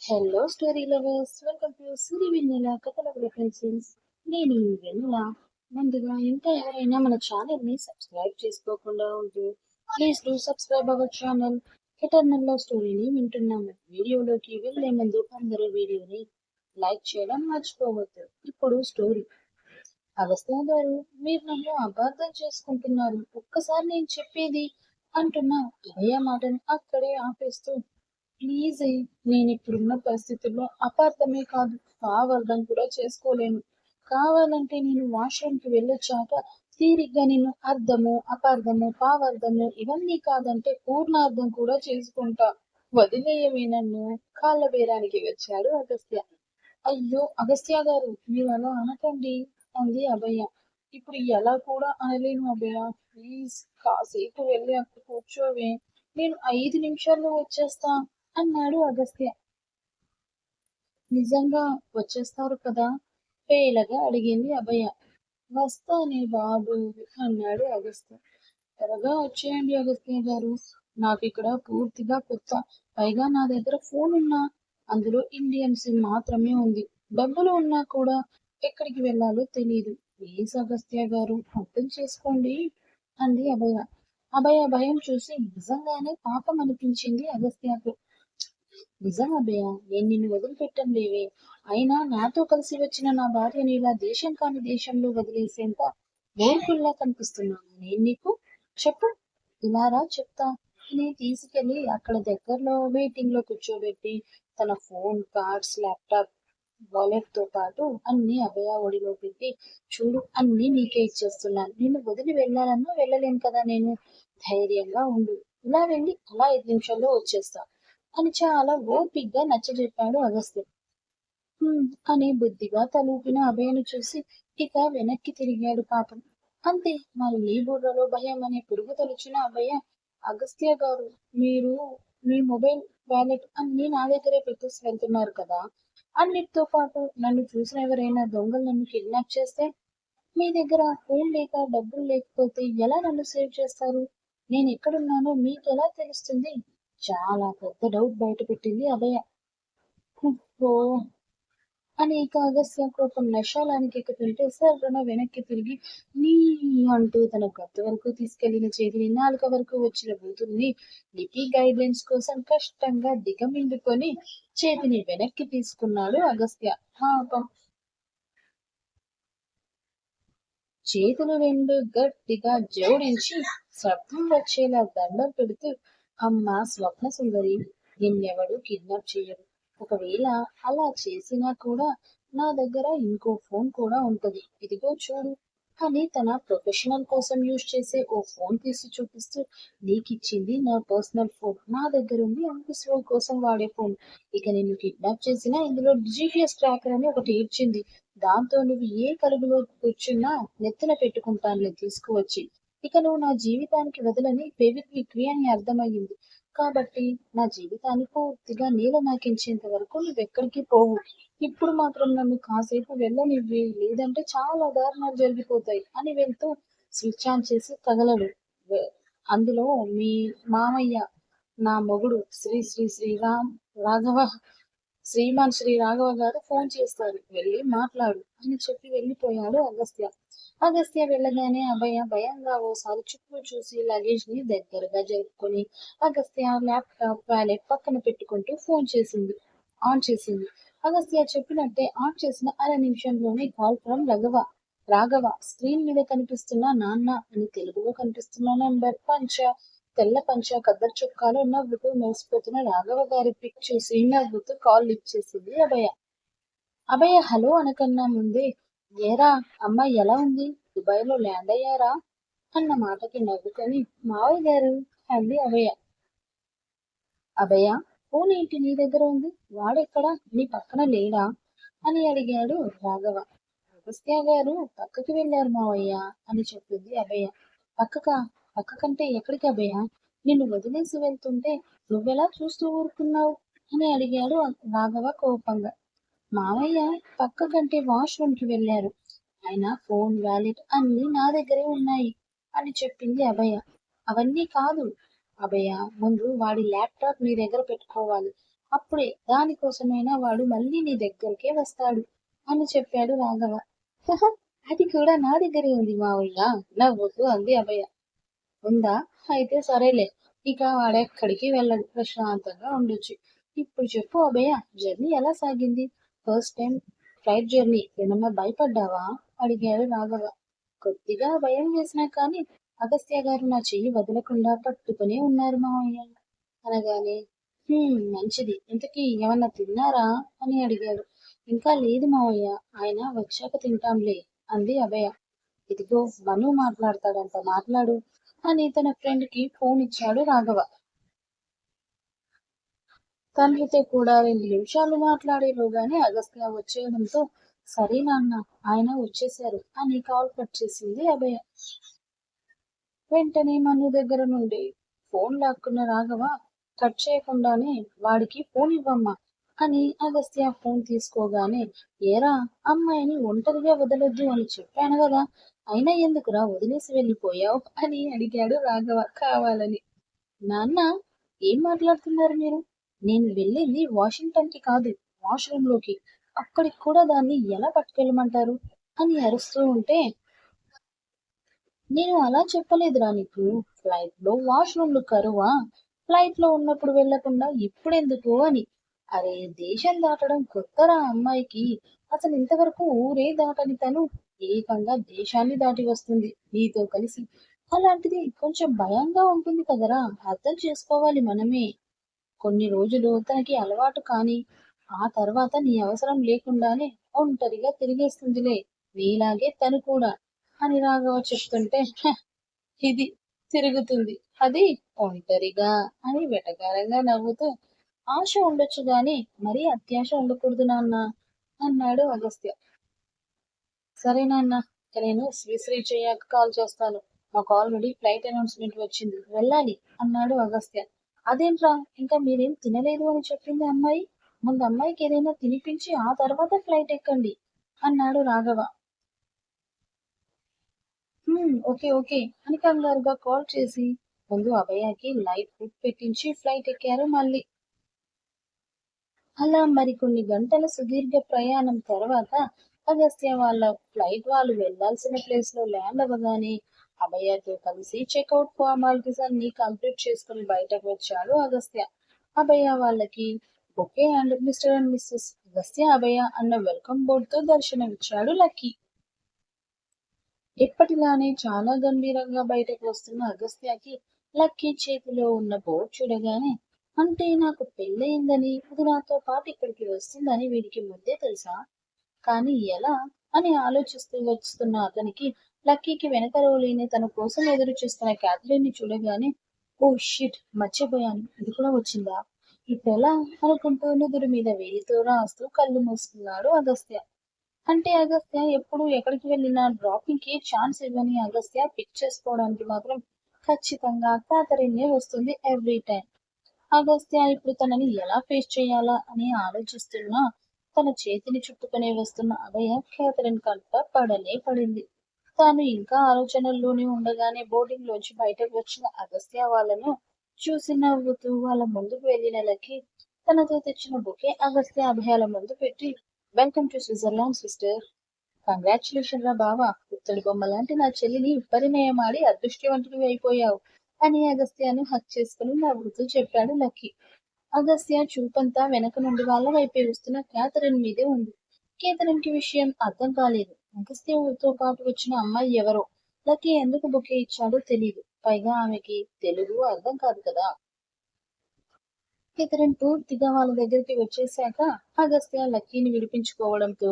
Hello story lovers, welcome to Siri Vennela కథల preferences. నేను మీ వెన్నెల. ముందుగా ఇంకా ఎవరైనా మన ఛానల్ ని సబ్స్క్రైబ్ చేసుకోకుండా ఉంటే please do subscribe our channel. Eternal love స్టోరీని వింటున్నాము. వీడియోలోకి వెళ్లే ముందు అందరూ వీడియోని లైక్ చేయడం మర్చిపోవద్దు. ఇప్పుడు స్టోరీ. అగస్త్య గారు, మీరు నన్ను అపార్థం చేసుకుంటున్నారు. ఒక్కసారి నేను చెప్పేది అంటున్నా అయ్య మాటను అక్కడే ఆపేస్తూ, ప్లీజ్ నేను ఇప్పుడున్న పరిస్థితుల్లో అపార్థమే కాదు, కావాలని కూడా చేసుకోలేను. కావాలంటే నేను వాష్రూమ్కి వెళ్ళొచ్చాక తీరిగ్గా నేను అర్థము అపార్థము పావార్థము ఇవన్నీ కాదంటే పూర్ణార్థం కూడా చేసుకుంటా. వదిలేయమే నన్ను. కాళ్ళ బేరానికి వచ్చాడు అగస్త్య. అయ్యో అగస్త్య గారు, మీరు అలా అనకండి అంది అభయ. ఇప్పుడు ఎలా కూడా అనలేను అభయ. ప్లీజ్ కాసేపు వెళ్ళి అక్కడ కూర్చోవే, నేను 5 నిమిషాల్లో వచ్చేస్తా అన్నాడు అగస్త్య. నిజంగా వచ్చేస్తారు కదా? పేలగా అడిగింది అభయ. వస్తానే బాబు అన్నాడు అగస్త్య. త్వరగా వచ్చేయండి అగస్త్య గారు, నాకు ఇక్కడ పూర్తిగా కొత్త. పైగా నా దగ్గర ఫోన్ ఉన్నా అందులో ఇండియన్ సిమ్ మాత్రమే ఉంది. డబ్బులు ఉన్నా కూడా ఎక్కడికి వెళ్ళాలో తెలియదు. ప్లీజ్ అగస్త్య గారు అర్థం చేసుకోండి అంది అభయ. అభయ భయం చూసి నిజంగానే పాపం అనిపించింది అగస్త్యకు. నిజం అభయ, నేను నిన్ను వదిలిపెట్టం లేవే. అయినా నాతో కలిసి వచ్చిన నా భార్యని ఇలా దేశం కాని దేశంలో వదిలేసేంత మూర్ఖుల్లా కనిపిస్తున్నాను నేను నీకు? చెప్పు, ఇలా రా చెప్తా అని తీసుకెళ్లి అక్కడ దగ్గరలో వెయిటింగ్ లో కూర్చోబెట్టి తన ఫోన్, కార్డ్స్, ల్యాప్టాప్, వాలెట్ తో పాటు అన్ని అభయ ఒడిలో పెట్టి, చూడు అన్ని నీకే ఇచ్చేస్తున్నాను. నిన్ను వదిలి వెళ్ళాలన్నా వెళ్ళలేను కదా నేను. ధైర్యంగా ఉండు, ఇలా వెళ్ళి అలా 5 నిమిషాల్లో వచ్చేస్తా అని చాలా ఓపిగ్గా నచ్చజెప్పాడు అగస్త్య. అని బుద్ధిగా తలూపిన అభయను చూసి ఇక వెనక్కి తిరిగాడు పాపం. అంతే, మళ్ళీ బుర్రలో భయం అనే పురుగు తొలిచిన అభయ, అగస్త్య గారు, మీరు మీ మొబైల్, వ్యాలెట్ అన్ని నా దగ్గరే పెట్టేసి వెళ్తున్నారు కదా. అన్నిటితో పాటు నన్ను చూసిన ఎవరైనా దొంగలు నన్ను కిడ్నాప్ చేస్తే, మీ దగ్గర ఫోన్ లేక డబ్బులు లేకపోతే ఎలా నన్ను సేవ్ చేస్తారు? నేను ఎక్కడున్నానో మీకు ఎలా తెలుస్తుంది? చాలా పెద్ద డౌట్ బయట పెట్టింది అభయ. ఓ అని ఇక అగస్త్య కోపం నశాలానికి ఎక్కుతుంటే సర్రున వెనక్కి తిరిగి నీ అంటూ తన గొంతు వరకు తీసుకెళ్లిన చేతిని నాలుక వరకు వచ్చిన బూతుల్ని లిపి గైడ్లైన్స్ కోసం కష్టంగా దిగమిందుకొని చేతిని వెనక్కి తీసుకున్నాడు అగస్త్య. పాపం. చేతులు రెండు గట్టిగా జోడించి శబ్దం వచ్చేలా దండం పెడుతూ, అమ్మ స్వప్న సుందరి, నిన్నెవడు కిడ్నాప్ చేయరు. ఒకవేళ అలా చేసినా కూడా నా దగ్గర ఇంకో ఫోన్ కూడా ఉంటది, ఇదిగో చూడు అని తన ప్రొఫెషనల్ కోసం యూజ్ చేసే ఓ ఫోన్ తీసి చూపిస్తూ, నీకిచ్చింది నా పర్సనల్ ఫోన్, నా దగ్గర ఉంది ఆఫీస్ వర్క్ కోసం వాడే ఫోన్. ఇక నిన్ను కిడ్నాప్ చేసినా ఇందులో జిపిఎస్ ట్రాకర్ అని ఒకటి ఇచ్చింది, దాంతో నువ్వు ఏ కలుగులో కూర్చున్నా నెత్తిన పెట్టుకుంటానులే తీసుకువచ్చి. ఇక నువ్వు నా జీవితానికి వదలని ఫెవిక్విక్ అని అర్థమయ్యింది. కాబట్టి నా జీవితాన్ని పూర్తిగా నీల నాకించేంత వరకు నువ్వెక్కడికి పోవు. ఇప్పుడు మాత్రం నన్ను కాసేపు వెళ్ళనివ్వి, లేదంటే చాలా దారుణాలు జరిగిపోతాయి అని వెళ్తూ స్విచ్ ఆన్ చేసి తగలడు. అందులో మీ మామయ్య, నా మొగుడు శ్రీ శ్రీ శ్రీరామ్ రాఘవ, శ్రీమాన్ శ్రీ రాఘవ గారు ఫోన్ చేస్తారు, వెళ్ళి మాట్లాడు అని చెప్పి వెళ్ళిపోయాడు అగస్త్య. అగస్త్య వెళ్ళగానే అభయ భయంగా ఓసారి చుట్టూ చూసి లగేజ్ ని దగ్గరగా జరుపుకొని అగస్త్య ల్యాప్టాప్, వ్యాలెట్ పక్కన పెట్టుకుంటూ ఫోన్ ఆన్ చేసింది. అగస్త్య చెప్పినట్టే ఆన్ చేసిన 1/2 నిమిషంలోనే కాల్ ఫ్రమ్ రాఘవ. స్క్రీన్ మీద కనిపిస్తున్న నాన్న అని తెలుగులో కనిపిస్తున్న నంబర్, తెల్ల పంచ, కద్దరు చొక్కాలో నవ్వుతూ మెరిసిపోతున్న రాఘవ గారి పిక్ చూసి నవ్వుతూ కాల్ లిఫ్ట్ చేసింది అభయ. అభయ హలో అనకన్నా ముందే, ఏరా అమ్మాయి ఎలా ఉంది, దుబాయ్ లో ల్యాండ్ అయ్యారా అన్న మాటకి నవ్వుకొని మావయ్య గారు అంది అభయ. అభయ, ఫోన్ ఏంటి నీ దగ్గర ఉంది, వాడెక్కడా, నీ పక్కన లేడా అని అడిగాడు రాఘవ. అగస్త్య గారు పక్కకి వెళ్ళారు మావయ్య అని చెప్పింది అభయ. పక్కకంటే ఎక్కడికి అభయ? నిన్ను వదిలేసి వెళ్తుంటే నువ్వెలా చూస్తూ ఊరుకున్నావు అని అడిగాడు రాఘవ కోపంగా. మావయ్య పక్కకంటే వాష్రూమ్ కి వెళ్ళారు, ఆయన ఫోన్, వ్యాలెట్ అన్ని నా దగ్గరే ఉన్నాయి అని చెప్పింది అభయ. అవన్నీ కాదు అభయ, ముందు వాడి ల్యాప్టాప్ నీ దగ్గర పెట్టుకోవాలి, అప్పుడే దానికోసమైనా వాడు మళ్ళీ నీ దగ్గరికే వస్తాడు అని చెప్పాడు రాఘవ. "హహ, అది కూడా నా దగ్గరే ఉంది మావయ్య" నవ్వుతూ అంది అభయ. ఉందా? అయితే సరేలే. ఇక వాడెక్కడికి వెళ్ళడు. ప్రశాంతంగా ఉండొచ్చు. ఇప్పుడు చెప్పు అభయ, జర్నీ ఎలా సాగింది? ఫస్ట్ టైం ఫ్లైట్ జర్నీ ఏమన్నా భయపడ్డావా? అడిగాడు రాఘవ. కొద్దిగా భయం వేసినా కానీ అగస్త్య గారు నా చెయ్యి వదలకుండా పట్టుకునే ఉన్నారు మావయ్య అనగానే, మంచిది. ఇంతకీ ఏమన్నా తిన్నారా అని అడిగాడు. ఇంకా లేదు మావయ్య, ఆయన వచ్చాక తింటాంలే అంది అభయ. ఇదిగో మను మాట్లాడతాడంట, మాట్లాడు అని తన ఫ్రెండ్ కి ఫోన్ ఇచ్చాడు రాఘవ. తండ్రితో కూడా 2 నిమిషాలు మాట్లాడేలోగానే అగస్త్య వచ్చేయడంతో సరే నాన్న, ఆయన వచ్చేశారు అని కాల్ కట్ చేసింది అభయ. వెంటనే మను దగ్గర నుండి ఫోన్ లాక్కున్న రాఘవ కట్ చేయకుండానే వాడికి ఫోన్ ఇవ్వమ్మా అని అగస్త్య ఫోన్ తీసుకోగానే, ఏరా, అమ్మాయిని ఒంటరిగా వదలొద్దు అని చెప్పాను కదా, అయినా ఎందుకురా వదిలేసి వెళ్ళిపోయావు అని అడిగాడు రాఘవ కావాలని. నాన్న, ఏం మాట్లాడుతున్నారు మీరు? నేను వెళ్ళింది వాషింగ్టన్ కి కాదు, వాష్రూమ్ లోకి. అక్కడికి కూడా దాన్ని ఎలా పట్టుకెళ్ళమంటారు అని అరుస్తూ ఉంటే, నేను అలా చెప్పలేదురా నీకు. ఫ్లైట్ లో వాష్రూమ్లు కరువా? ఫ్లైట్ లో ఉన్నప్పుడు వెళ్లకుండా ఇప్పుడెందుకు అని. అరే, దేశం దాటడం కొత్తరా అమ్మాయికి. అసలు ఇంతవరకు ఊరే దాటని తను ఏకంగా దేశాన్ని దాటి వస్తుంది నీతో కలిసి. అలాంటిది కొంచెం భయంగా ఉంటుంది కదరా, అర్థం చేసుకోవాలి మనమే. కొన్ని రోజులు తనకి అలవాటు కాని ఆ తర్వాత నీ అవసరం లేకుండానే ఒంటరిగా తిరిగేస్తుందిలే, నీలాగే తను కూడా అని రాఘవ చెప్తుంటే, ఇది తిరుగుతుంది, అది ఒంటరిగా అని వెటకారంగా నవ్వుతూ, ఆశ ఉండొచ్చు గాని మరీ అత్యాశ ఉండకూడదు నాన్న అన్నాడు అగస్త్య. సరే నాన్న, ఇక నేను స్విస్ రీచ్ అయ్యాక కాల్ చేస్తాను. మాకు ఆల్రెడీ ఫ్లైట్ అనౌన్స్మెంట్ వచ్చింది, వెళ్ళాలి అన్నాడు అగస్త్య. అదేంట్రా, ఇంకా మీరేం తినలేదు అని చెప్పింది అమ్మాయి. ముందు అమ్మాయికి ఏదైనా తినిపించి ఆ తర్వాత ఫ్లైట్ ఎక్కండి అన్నాడు రాఘవ. ఓకే ఓకే అని కంగారుగా కాల్ చేసి ముందు అభయకి లైట్ ఫుడ్ పెట్టించి ఫ్లైట్ ఎక్కారు మళ్ళీ. అలా మరికొన్ని గంటల సుదీర్ఘ ప్రయాణం తర్వాత అగస్త్య వాళ్ళ ఫ్లైట్ వాళ్ళు వెళ్లాల్సిన ప్లేస్ లో ల్యాండ్ అవ్వగానే అభయతో కలిసి చెక్అవుట్ ఫార్మాలిటీస్ అన్ని కంప్లీట్ చేసుకుని బయటకు వచ్చాడు అగస్త్య. అభయ వాళ్ళకి okay and Mr and Mrs Agastya Abhaya అన్న వెల్కమ్ బోర్డ్ తో దర్శనమిచ్చాడు లక్కీ. ఎప్పటిలానే చాలా గంభీరంగా బయటకు వస్తున్న అగస్త్యకి లక్కీ చేతిలో ఉన్న బోర్డు చూడగానే, అంటే నాకు పెళ్ళయిందని, అది నాతో పాటు ఇక్కడికి వస్తుందని వీడికి ముందే తెలుసా? కానీ ఎలా అని ఆలోచిస్తూ వస్తున్న అతనికి లక్కీకి వెనక రోలిని తన కోసం ఎదురు చూస్తున్న క్యాథరిన్ ని చూడగానే, ఓ షిట్, మర్చిపోయాను, ఇది కూడా వచ్చిందా, ఇప్పుడెలా అనుకుంటూ నుదురు మీద వేలితో రాస్తూ కళ్ళు మూసుకున్నాడు అగస్త్య. అంటే అగస్త్య ఎప్పుడు ఎక్కడికి వెళ్ళినా డ్రాపింగ్ కి ఛాన్స్ ఇవ్వని అగస్త్య పిక్ చేసుకోవడానికి మాత్రం ఖచ్చితంగా క్యాథరిన్నే వస్తుంది ఎవ్రీ టైం. అగస్త్య ఇప్పుడు తనని ఎలా ఫేస్ చేయాలా అని ఆలోచిస్తున్నా తన చేతిని చుట్టుకునే వస్తున్న అభయ క్యాథరిన్ కంట పడనే పడింది. తాను ఇంకా ఆలోచనల్లోనే ఉండగానే బోర్డింగ్ లోంచి బయటకు వచ్చిన అగస్త్య వాళ్ళను చూసి నవ్వుతూ వాళ్ళ ముందుకు వెళ్ళినలకి తనతో తెచ్చిన బొకే అగస్త్య అభయాల ముందు పెట్టి, welcome to Switzerland sister, congratulation రా బావా, పుత్తడి బొమ్మ లాంటి నా చెల్లిని పరిణయమాడి అదృష్టవంతుడివి అయిపోయావు అని అగస్త్యను హక్ చేసుకుని నవ్వుతూ చెప్పాడు లక్కీ. అగస్త్య చూపంతా వెనక నుండి వాళ్ళ వైపే వస్తున్న క్యాథరిన్ మీదే ఉంది. కేథరిన్ కి విషయం అర్థం కాలేదు. అగస్త్యతో పాటు వచ్చిన అమ్మాయి ఎవరో, లక్కీ ఎందుకు బొకే ఇచ్చాడో తెలియదు. పైగా ఆమెకి తెలుగు అర్థం కాదు కదా. కేథరిన్ పూర్తిగా వాళ్ళ దగ్గరికి వచ్చేశాక అగస్త్య లక్కీని విడిపించుకోవడంతో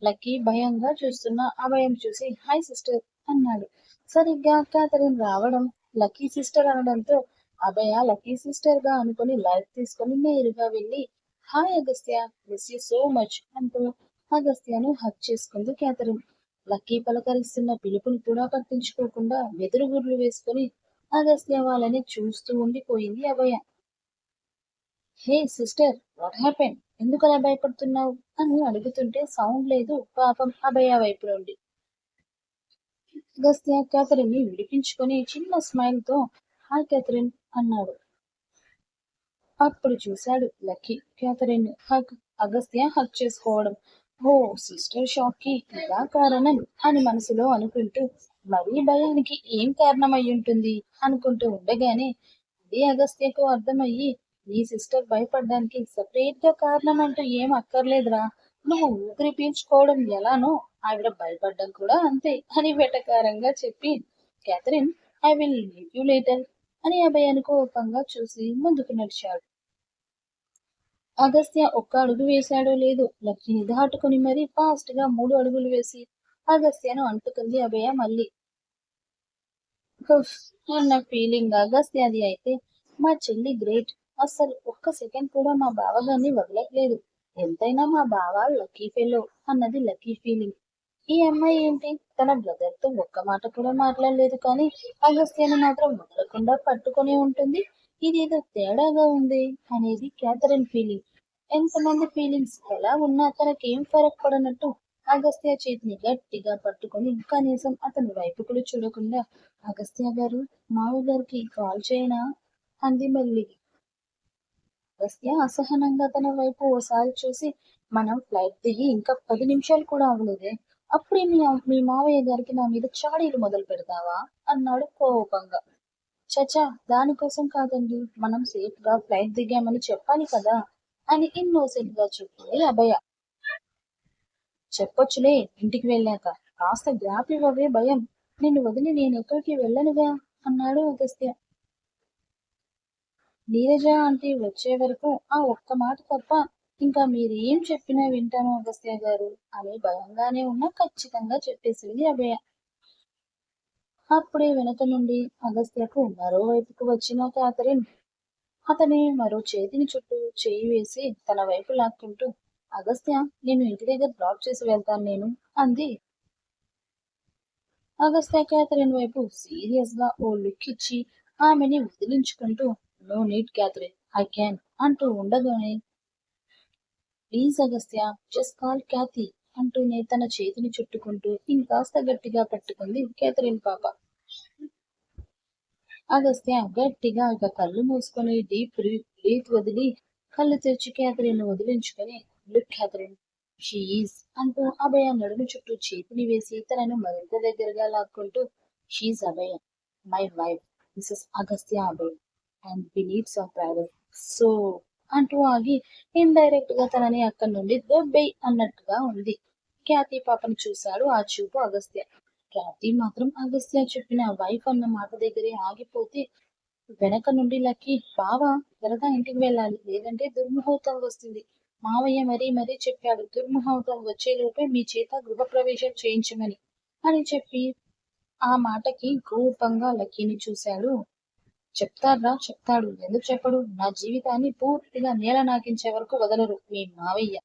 లక్కీ భయంగా చూస్తున్న అభయం చూసి హాయ్ సిస్టర్ అన్నాడు. సరిగ్గా కేథరిన్ రావడం, లక్కీ సిస్టర్ అనడంతో అభయ లక్కీ సిస్టర్ గా అనుకుని లైట్ తీసుకుని నేరుగా వెళ్ళి hi Agastya, miss you so much అంటూ అగస్త్యను హక్ చేసుకుంది కేథరిన్. లక్కీ పలకరిస్తున్న పిలుపుని కూడా పట్టించుకోకుండా వెదురుగుర్లు వేసుకుని అగస్త్య వాళ్ళని చూస్తూ ఉండిపోయింది అభయ. హే సిస్టర్, వాట్ హ్యాపెన్, ఎందుకు అలా భయపడుతున్నావు అని అడుగుతుంటే సౌండ్ లేదు పాపం అభయ వైపు నుండి. అగస్త్య కేథరిన్ ని విడిపించుకొని చిన్న స్మైల్ తో హాయ్ కేథరిన్ అన్నాడు. అప్పుడు చూశాడు లక్కీ క్యాథరిన్ అగస్త్య హక్ చేసుకోవడం. ఓ సిస్టర్ షాక్ కి ఇదా కారణం అని మనసులో అనుకుంటూ మరీ భయానికి ఏం కారణమయ్యుంటుంది అనుకుంటూ ఉండగానే ఇది అగస్త్యకు అర్థమయ్యి నీ సిస్టర్ భయపడ్డానికి సపరేట్ గా కారణం అంటూ ఏం అక్కర్లేదురా. నువ్వు ఊపిరి పీల్చుకోవడం ఎలానో ఆవిడ భయపడ్డం కూడా అంతే అని వెటకారంగా చెప్పి Catherine I will leave you later అని అభయను కోపంగా చూసి ముందుకు నడిచాడు. అగస్త్య ఒక్క అడుగు వేశాడో లేదో లక్కీని దాటుకుని మరీ ఫాస్ట్ గా 3 అడుగులు వేసి అగస్త్యను అంటుకుంది అభయ మళ్ళీ. హుఫ్ అన్న ఫీలింగ్ అగస్త్యది అయితే మా చెల్లి గ్రేట్. అస్సలు ఒక్క సెకండ్ కూడా మా బావగారిని వదలట్లేదు. ఎంతైనా మా బావ లక్కీ ఫెలో అన్నది లక్కీ ఫీలింగ్. ఈ అమ్మాయి ఏంటి తన బ్రదర్ తో ఒక్క మాట కూడా మాట్లాడలేదు కానీ అగస్త్యను మాత్రం వదలకుండా పట్టుకొని ఉంటుంది. ఇదేదో తేడాగా ఉంది అనేది క్యాథరిన్ ఫీలింగ్. ఎంతమంది ఫీలింగ్స్ ఎలా ఉన్నా తనకేం ఫరక్ పడనట్టు అగస్త్య చేతిని గట్టిగా పట్టుకొని కనీసం అతని వైపు కూడా చూడకుండా అగస్త్య గారు మావి గారికి కాల్ చేయనా అంది మళ్ళీ. అగస్త్య అసహనంగా తన వైపు ఓసారి చూసి మనం ఫ్లైట్ దిగి ఇంకా 10 నిమిషాలు కూడా అవ్వలేదే అప్పుడే మీ మావయ్య గారికి నా మీద చాడీలు మొదలు పెడతావా అన్నాడు కోపంగా. చచా దానికోసం కాదండి మనం సేఫ్ గా ఫ్లైట్ దిగామని చెప్పాలి కదా అని ఇన్నోసెంట్ గా చెప్పింది అభయ. చెప్పొచ్చులే ఇంటికి వెళ్ళాక కాస్త గ్యాప్ ఇవ్వవే భయం. నిన్ను వదిలి నేనెక్కడికి వెళ్ళనుగా అన్నాడు అగస్త్య. నీరజ ఆంటీ వచ్చే వరకు ఆ ఒక్క మాట తప్ప ఇంకా మీరేం చెప్పినా వింటాను అగస్త్య గారు అని భయంగానే ఉన్నా ఖచ్చితంగా చెప్పేసింది అభయ. అప్పుడే వెనక నుండి అగస్త్యకు మరోవైపుకు వచ్చిన క్యాథరిన్ అతని మరో చేతిని చుట్టూ చేయి వేసి తన వైపు లాక్కుంటూ అగస్త్య నేను ఇంటి దగ్గర డ్రాప్ చేసి వెళ్తాను నేను అంది. అగస్త్య క్యాథరిన్ వైపు సీరియస్ గా ఓ లుక్ ఇచ్చి ఆమెని వదిలించుకుంటూ no need Catherine I can అంటూ ఉండగానే please Agastya just call Cathy అంటూనే తన చేతిని చుట్టుకుంటూ ఇంకాస్త గట్టిగా పట్టుకుంది క్యాథరిన్ పాప. అగస్త్య గట్టిగా ఇక కళ్ళు మూసుకొని డీప్ వదిలి కళ్ళు తెరిచి క్యాథరిన్ వదిలించుకొని లుక్ క్యాథరిన్ షీఈస్ అంటూ అభయ నడుము చుట్టూ చేతిని వేసి తనను మరింత దగ్గరగా లాక్కుంటూ she's Abhaya my wife Mrs Agastya Abhaya and we need some private so అంటూ ఆగి ఇండైరెక్ట్ గా తనని అక్కడి నుండి దొబ్బెయ్ అన్నట్టుగా ఉంది. ఖ్యాతి పాపను చూశాడు ఆ చూపు అగస్త్య. ఖ్యాతి మాత్రం అగస్త్య చెప్పిన వైఫ్ అన్న మాట దగ్గరే ఆగిపోతే వెనక నుండి లక్కీ బావా త్వరగా ఇంటికి వెళ్ళాలి లేదంటే దుర్ముహూర్తం వస్తుంది. మావయ్య మరీ చెప్పాడు దుర్ముహూర్తం వచ్చేలోపే మీ చేత గృహప్రవేశం చేయించమని అని చెప్పి ఆ మాటకి కోపంగా లక్కీని చూశాడు. చెప్తాడు ఎందుకు చెప్పడు నా జీవితాన్ని పూర్తిగా నేల నాకించే వరకు వదలరు మీ మావయ్య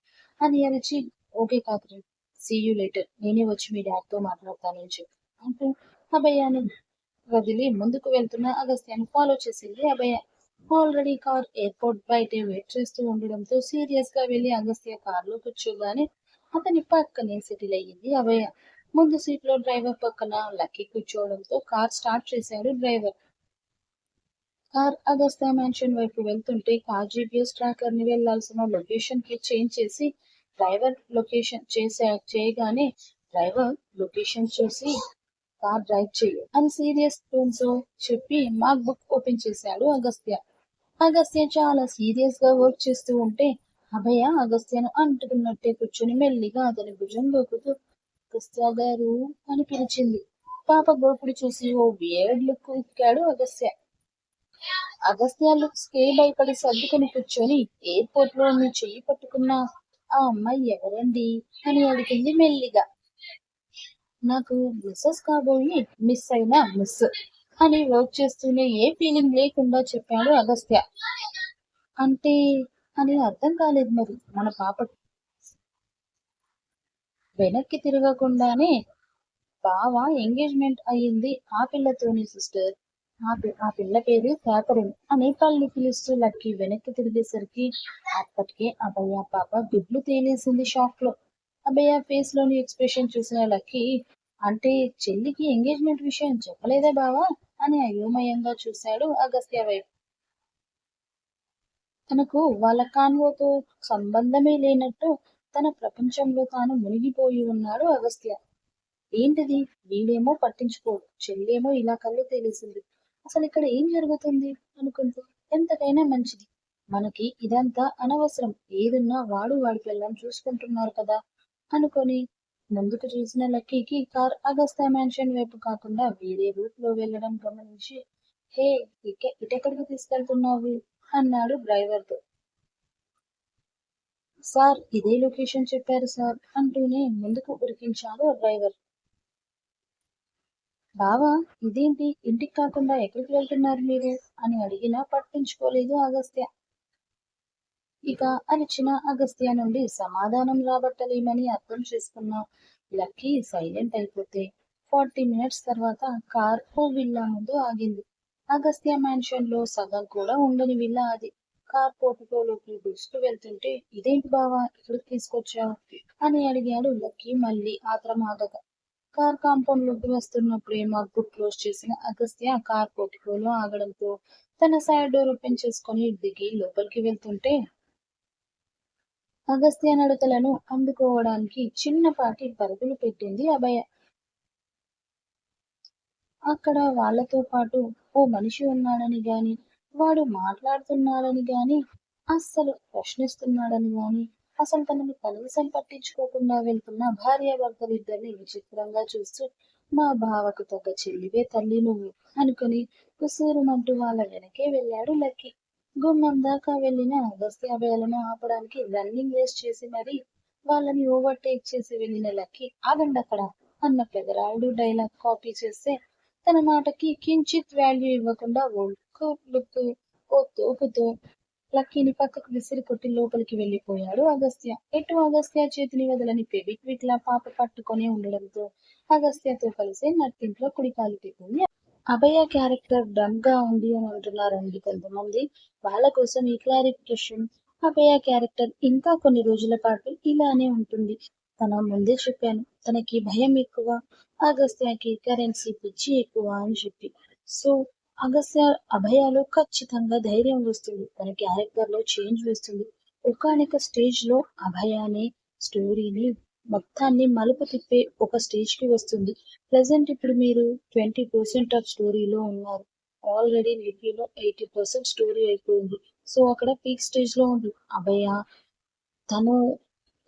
అని అరిచి ఓకే కాదు సీ యూ లేటర్ నేనే వచ్చి మీ డాడ్తో మాట్లాడతానని చెప్పి అంటూ అభయాన్ని వదిలి ముందుకు వెళ్తున్న అగస్త్యాన్ని ఫాలో చేసింది అభయ. ఆల్రెడీ కార్ ఎయిర్పోర్ట్ బయటే వెయిట్ చేస్తూ ఉండడంతో సీరియస్ గా వెళ్లి అగస్త్య కారులో కూర్చోగానే అతని పక్కనే సెటిల్ అయ్యింది అభయ. ముందు సీట్ లో డ్రైవర్ పక్కన లక్కీ కూర్చోవడంతో కార్ స్టార్ట్ చేశాడు డ్రైవర్. కార్ అగస్త్య మ్యాన్షన్ వైపు వెళ్తుంటే కార్ జీపీఎస్ ట్రాకర్ ని వెళ్లాల్సిన లొకేషన్ కి చేంజ్ చేసి డ్రైవర్ లొకేషన్ చేయగానే డ్రైవర్ లొకేషన్ చూసి కార్ డ్రైవ్ చెయ్యి అని సీరియస్ టోన్ తో చెప్పి మాక్ బుక్ ఓపెన్ చేశాడు అగస్త్య. అగస్త్య చాలా సీరియస్ గా వర్క్ చేస్తూ ఉంటే అభయ అగస్త్యను అంటుకున్నట్టే కూర్చొని మెల్లిగా అతని భుజం గోకుతూ అగస్త్య గారు అని పిలిచింది. పాప గోపుడు చూసి ఓ వియర్డ్ లుక్ ఇచ్చాడు అగస్త్య. అగస్త్య లుక్స్ కే భయపడి సర్దుకొని కూర్చొని ఎయిర్పోర్ట్ లో మీ చెయ్యి పట్టుకున్న ఆ అమ్మాయి ఎవరండి అని అడిగింది మెల్లిగా. నాకు మిస్సెస్ కాబోయి మిస్ అయిన మిస్ అని వర్క్ చేస్తూనే ఏ ఫీలింగ్ లేకుండా చెప్పాడు అగస్త్య. అంటే అని అర్థం కాలేదు మరి మన పాప. వెనక్కి తిరగకుండానే బావ ఎంగేజ్మెంట్ అయ్యింది ఆ పిల్లతోని సిస్టర్ ఆ పిల్ల పేరు క్యాథరిన్ అని కళ్ళు పిలుస్తూ లక్కీ వెనక్కి తిరిగేసరికి అప్పటికే అభయ పాప గుడ్లు తేలేసింది షాక్ లో. అభయ ఫేస్ లోని ఎక్స్ప్రెషన్ చూసిన లక్కీ అంటే చెల్లికి ఎంగేజ్మెంట్ విషయం చెప్పలేదా బావా అని అయోమయంగా చూశాడు అగస్త్య వైపు. తనకు వాళ్ళ కాన్వోతో సంబంధమే లేనట్టు తన ప్రపంచంలో తాను మునిగిపోయి ఉన్నాడు అగస్త్య. ఏంటిది? వీడేమో పట్టించుకోడు, చెల్లేమో ఇలా కళ్ళు తేలేసింది. అసలు ఇక్కడ ఏం జరుగుతుంది అనుకుంటూ ఎంతకైనా మంచిది. మనకి ఇదంతా అనవసరం. ఏదున్నా వాడు వాడి పిల్లని చూసుకుంటున్నారు కదా అనుకొని ముందుకు చూసిన లక్కీకి కార్ అగస్త్య మ్యాన్షన్ వైపు కాకుండా వేరే రూట్ లో వెళ్ళడం గమనించి, హే, ఇటెక్కడికి తీసుకెళ్తున్నావు అన్నాడు డ్రైవర్తో. సార్, ఇదే లొకేషన్ చెప్పారు సార్ అంటూనే ముందుకు ఉరికించాడు ఆ డ్రైవర్. బావా, ఇదేంటి ఇంటికి కాకుండా ఎక్కడికి వెళ్తున్నారు మీరు అని అడిగినా పట్టించుకోలేదు అగస్త్య. ఇక అరిచిన అగస్త్య నుండి సమాధానం రాబట్టలేమని అర్థం చేసుకున్న లక్కీ సైలెంట్ అయిపోతే 40 మినిట్స్ తర్వాత కార్ ఓ విల్లా ముందు ఆగింది. అగస్త్య మ్యాన్షన్ లో సగం కూడా ఉండని విల్లా అది. కార్ పోర్టికోలోకి దూసుకు వెళ్తుంటే, ఇదేంటి బావా ఇక్కడికి తీసుకొచ్చావు అని అడిగాడు లక్కీ మళ్ళీ ఆత్రమాగక. కార్ కాంపౌండ్ లోకి వస్తున్నప్పుడే మగ్గు క్లోజ్ చేసిన అగస్త్య కార్ పోర్టికోలో ఆగడంతో తన సైడ్ డోర్ ఓపెన్ చేసుకుని దిగి లోపలికి వెళ్తుంటే, అగస్త్య నడకలను అందుకోవడానికి చిన్నపాటి పరుగులు పెట్టింది అభయ. అక్కడ వాళ్ళతో పాటు ఓ మనిషి ఉన్నాడని గాని, వాడు మాట్లాడుతున్నాడని గాని, అస్సలు ప్రశ్నిస్తున్నాడని గాని, అసలు తనని కనీసం పట్టించుకోకుండా వెళ్తున్న భార్యాభర్తలిద్దరిని విచిత్రంగా చూస్తూ, మా బావకు తగ్గ చెల్లివే తల్లి నువ్వు అనుకుని కుసూరుమంటూ వాళ్ళ వెనకే వెళ్ళాడు లక్కీ. గుమ్మం దాకా వెళ్ళిన అగస్త్య అభయలను ఆపడానికి రన్నింగ్ రేస్ చేసి మరీ వాళ్ళని ఓవర్టేక్ చేసి వెళ్ళిన లక్కీ, ఆగండక్కడ అన్న పెదరాయుడు డైలాగ్ కాపీ చేస్తే తన మాటకి కించిత్ వాల్యూ ఇవ్వకుండా ఓ లుక్కు, ఓ తోపుతో లక్కీని పక్కకు విసిరి కొట్టి లోపలికి వెళ్ళిపోయాడు అగస్త్య. ఎటు అగస్త్య చేతిని వదలని ఫెవిక్విక్ లా పాప పట్టుకొని ఉండడంతో అగస్త్యతో కలిసి నట్టింట్లో కుడికాలు పెట్టింది. అభయ క్యారెక్టర్ డమ్ గా ఉంది అని అంటున్నారండి కొంతమంది. వాళ్ళ కోసం ఈ క్లారిఫికేషన్. అభయ క్యారెక్టర్ ఇంకా కొన్ని రోజుల పాటు ఇలానే ఉంటుంది. తన ముందే చెప్పాను, తనకి భయం ఎక్కువ, అగస్త్యకి కరెన్సీ పిచ్చి ఎక్కువ అని చెప్పి. సో అగస్త్య అభయాలో ఖచ్చితంగా ధైర్యం వస్తుంది, తన క్యారెక్టర్ లో చేంజ్ వస్తుంది. ఒకానొక స్టేజ్ లో అభయానే స్టోరీని మొత్తాన్ని మలుపు తిప్పే ఒక స్టేజ్ కి వస్తుంది. ప్రెసెంట్ ఇప్పుడు మీరు 20% ఆఫ్ స్టోరీలో ఉన్నారు. ఆల్రెడీ లిపిలో 80% స్టోరీ అయిపోయింది. సో అక్కడ పీక్ స్టేజ్ లో ఉంది అభయ. తను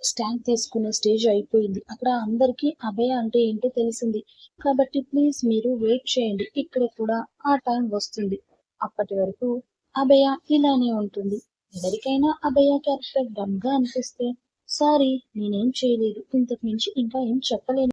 స్టాండ్ తీసుకునే స్టేజ్ అయిపోయింది. అక్కడ అందరికీ అభయ అంటే ఏంటో తెలిసింది. కాబట్టి ప్లీజ్ మీరు వెయిట్ చేయండి, ఇక్కడ కూడా ఆ టైం వస్తుంది. అప్పటి వరకు అభయ ఇలానే ఉంటుంది. ఎవరికైనా అభయ క్యారెక్టర్ డమ్ గా అనిపిస్తే సారీ, నేనేం చేయలేదు, ఇంతకు మించి ఇంకా ఏం చెప్పలేను.